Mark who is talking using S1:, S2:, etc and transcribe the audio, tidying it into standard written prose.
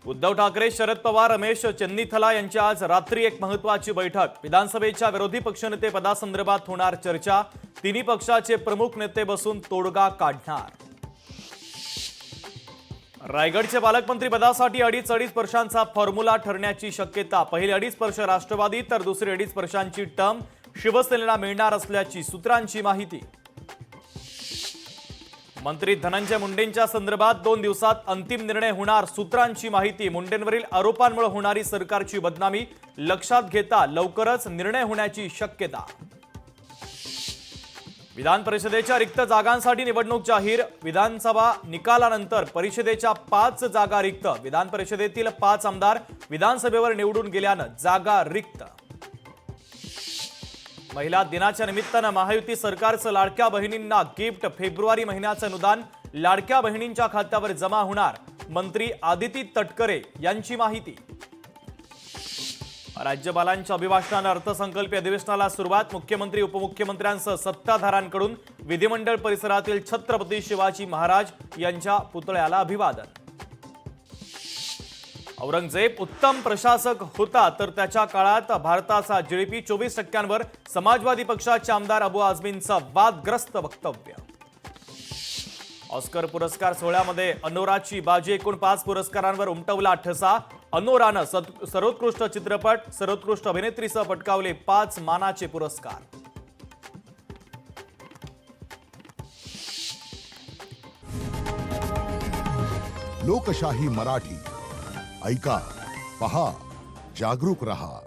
S1: उद्धव ठाकरे, शरद पवार, रमेश चेन्नीथला यांची आज रात्री एक महत्त्वाची बैठक। विधानसभेच्या विरोधी पक्षनेते पदासंदर्भात होणार चर्चा। तिन्ही पक्षाचे प्रमुख नेते बसून तोडगा काढणार। रायगडचे पालकमंत्री पदासाठी 2.5 वर्षांचा फॉर्म्युला ठरण्याची शक्यता। पहिली 2.5 वर्ष राष्ट्रवादी तर दुसरी 2.5 वर्षांची टर्म शिवसेनेला मिळणार असल्याची सूत्रांची माहिती। मंत्री धनंजय मुंडेंच्या संदर्भात 2 दिवसात अंतिम निर्णय होणार, सूत्रांची माहिती। मुंडेंवरील आरोपांमुळे होणारी सरकारची बदनामी लक्षात घेता लवकरच निर्णय होण्याची शक्यता। विधान परिषदेच्या रिक्त जागांसाठी निवडणूक जाहीर। विधानसभा निकालानंतर परिषदेच्या 5 जागा रिक्त। विधान परिषदेतील 5 आमदार विधानसभेवर निवडून गेल्यानं जागा रिक्त। महिला दिनाच्या निमित्तानं महायुती सरकारचं लाडक्या बहिणींना गिफ्ट। फेब्रुवारी महिन्याचं अनुदान लाडक्या बहिणींच्या खात्यावर जमा होणार। मंत्री आदिती तटकरे यांची माहिती। राज्यपालांच्या अभिभाषणानं अर्थसंकल्पीय अधिवेशनाला सुरुवात। मुख्यमंत्री उपमुख्यमंत्र्यांसह सत्ताधाऱ्यांकडून विधिमंडळ परिसरातील छत्रपती शिवाजी महाराज यांच्या पुतळ्याला अभिवादन। औरंगजेब उत्तम प्रशासक होता, तर त्याच्या काळात भारताचा जीडीपी 24%वर। समाजवादी पक्षाचे आमदार अबू आझमींचं वादग्रस्त वक्तव्य। ऑस्कर पुरस्कार सोहळ्यामध्ये अनोराची बाजी। एकूण 5 पुरस्कारांवर उमटवला ठसा। अनोरानं सर्वोत्कृष्ट चित्रपट, सर्वोत्कृष्ट अभिनेत्रीसह पटकावले 5 मानाचे पुरस्कार।
S2: लोकशाही मराठी ऐका, पहा, जागरूक रहा।